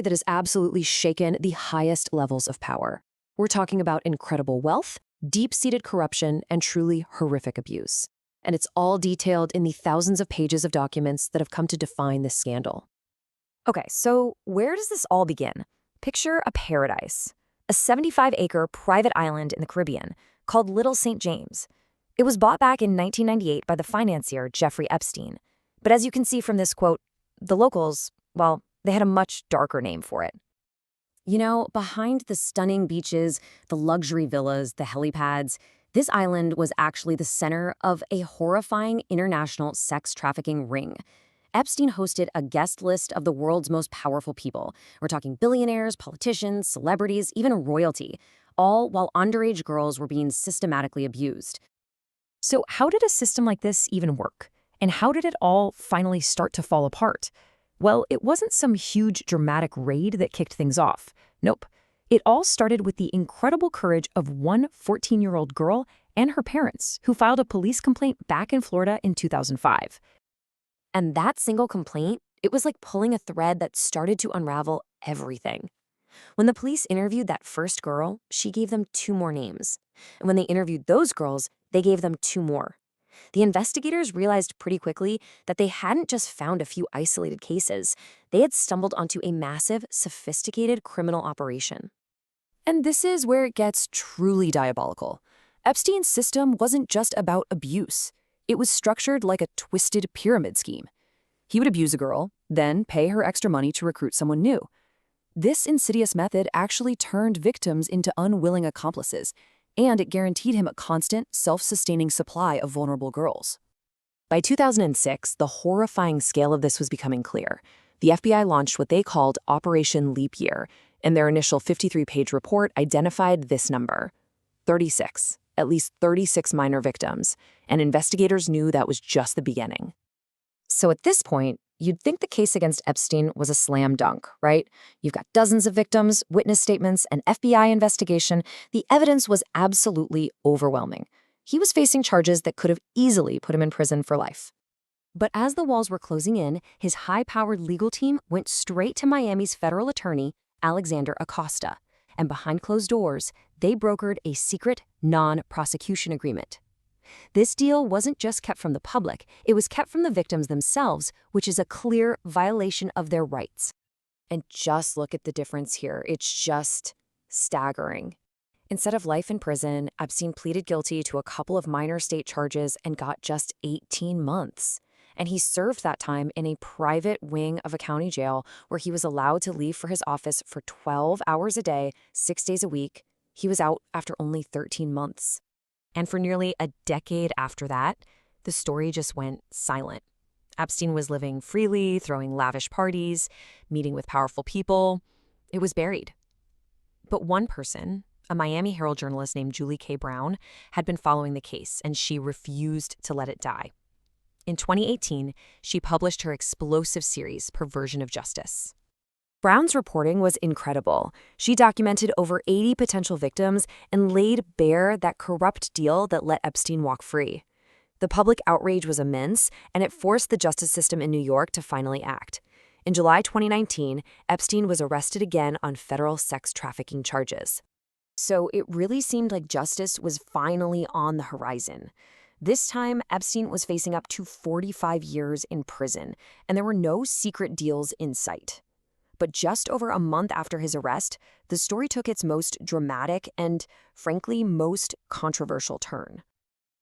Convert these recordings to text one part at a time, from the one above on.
that has absolutely shaken the highest levels of power. We're talking about incredible wealth, deep-seated corruption, and truly horrific abuse. And it's all detailed in the thousands of pages of documents that have come to define this scandal. Okay, so where does this all begin? Picture a paradise, a 75-acre private island in the Caribbean called Little St. James. It was bought back in 1998 by the financier Jeffrey Epstein. But as you can see from this quote, the locals, well, they had a much darker name for it. You know, behind the stunning beaches, the luxury villas, the helipads, this island was actually the center of a horrifying international sex trafficking ring. Epstein hosted a guest list of the world's most powerful people. We're talking billionaires, politicians, celebrities, even royalty, all while underage girls were being systematically abused. So how did a system like this even work? And how did it all finally start to fall apart? Well, it wasn't some huge dramatic raid that kicked things off. Nope. It all started with the incredible courage of one 14-year-old girl and her parents who filed a police complaint back in Florida in 2005. And that single complaint, it was like pulling a thread that started to unravel everything. When the police interviewed that first girl, she gave them 2 more names. And when they interviewed those girls, they gave them 2 more. The investigators realized pretty quickly that they hadn't just found a few isolated cases. They had stumbled onto a massive, sophisticated criminal operation. And this is where it gets truly diabolical. Epstein's system wasn't just about abuse. It was structured like a twisted pyramid scheme. He would abuse a girl, then pay her extra money to recruit someone new. This insidious method actually turned victims into unwilling accomplices, and it guaranteed him a constant, self-sustaining supply of vulnerable girls. By 2006, the horrifying scale of this was becoming clear. The FBI launched what they called Operation Leap Year, and their initial 53-page report identified this number: 36. At least 36 minor victims, and investigators knew that was just the beginning. So at this point, you'd think the case against Epstein was a slam dunk, right? You've got dozens of victims, witness statements, an FBI investigation. The evidence was absolutely overwhelming. He was facing charges that could have easily put him in prison for life. But as the walls were closing in, his high-powered legal team went straight to Miami's federal attorney, Alexander Acosta. And behind closed doors, they brokered a secret non-prosecution agreement. This deal wasn't just kept from the public, it was kept from the victims themselves, which is a clear violation of their rights. And just look at the difference here. It's just staggering. Instead of life in prison, Epstein pleaded guilty to a couple of minor state charges and got just 18 months. And he served that time in a private wing of a county jail where he was allowed to leave for his office for 12 hours a day, 6 days a week. He was out after only 13 months. And for nearly a decade after that, the story just went silent. Epstein was living freely, throwing lavish parties, meeting with powerful people. It was buried. But one person, a Miami Herald journalist named Julie K. Brown, had been following the case, and she refused to let it die. In 2018, she published her explosive series, Perversion of Justice. Brown's reporting was incredible. She documented over 80 potential victims and laid bare that corrupt deal that let Epstein walk free. The public outrage was immense, and it forced the justice system in New York to finally act. In July 2019, Epstein was arrested again on federal sex trafficking charges. So it really seemed like justice was finally on the horizon. This time, Epstein was facing up to 45 years in prison, and there were no secret deals in sight. But just over a month after his arrest, the story took its most dramatic and, frankly, most controversial turn.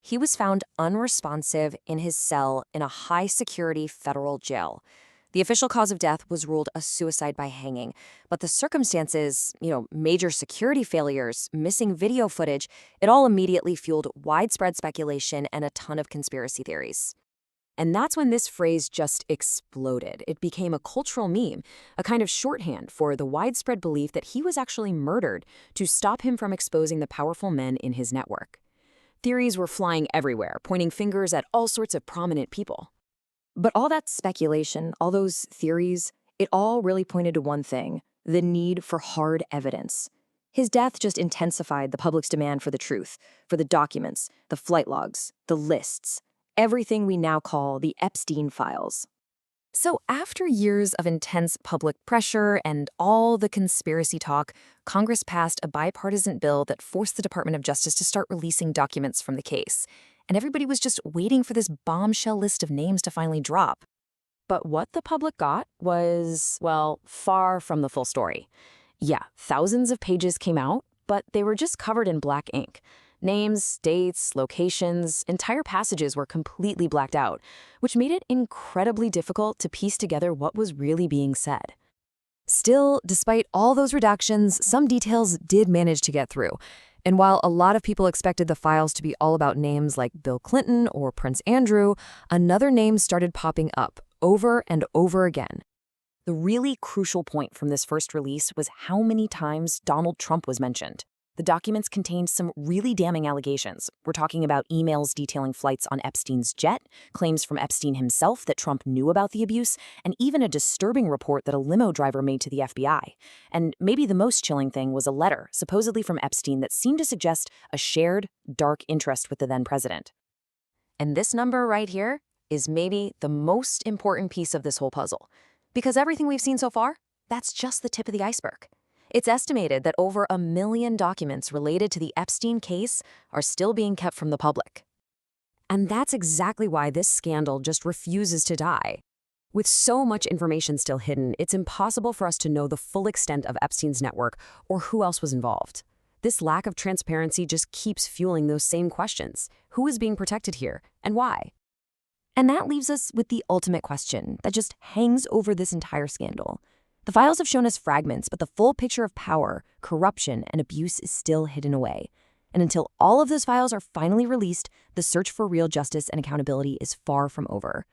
He was found unresponsive in his cell in a high-security federal jail. The official cause of death was ruled a suicide by hanging, but the circumstances, major security failures, missing video footage, it all immediately fueled widespread speculation and a ton of conspiracy theories. And that's when this phrase just exploded. It became a cultural meme, a kind of shorthand for the widespread belief that he was actually murdered to stop him from exposing the powerful men in his network. Theories were flying everywhere, pointing fingers at all sorts of prominent people. But all that speculation, all those theories, it all really pointed to one thing: the need for hard evidence. His death just intensified the public's demand for the truth, for the documents, the flight logs, the lists, everything we now call the Epstein Files. So, after years of intense public pressure and all the conspiracy talk, Congress passed a bipartisan bill that forced the Department of Justice to start releasing documents from the case. And everybody was just waiting for this bombshell list of names to finally drop. But what the public got was, well, far from the full story. Yeah, thousands of pages came out, but they were just covered in black ink. Names, dates, locations, entire passages were completely blacked out, which made it incredibly difficult to piece together what was really being said. Still, despite all those redactions, some details did manage to get through. And while a lot of people expected the files to be all about names like Bill Clinton or Prince Andrew, another name started popping up over and over again. The really crucial point from this first release was how many times Donald Trump was mentioned. The documents contained some really damning allegations. We're talking about emails detailing flights on Epstein's jet, claims from Epstein himself that Trump knew about the abuse, and even a disturbing report that a limo driver made to the FBI. And maybe the most chilling thing was a letter, supposedly from Epstein, that seemed to suggest a shared, dark interest with the then president. And this number right here is maybe the most important piece of this whole puzzle. Because everything we've seen so far, that's just the tip of the iceberg. It's estimated that over 1 million documents related to the Epstein case are still being kept from the public. And that's exactly why this scandal just refuses to die. With so much information still hidden, it's impossible for us to know the full extent of Epstein's network or who else was involved. This lack of transparency just keeps fueling those same questions. Who is being protected here, and why? And that leaves us with the ultimate question that just hangs over this entire scandal. The files have shown us fragments, but the full picture of power, corruption, and abuse is still hidden away. And until all of those files are finally released, the search for real justice and accountability is far from over.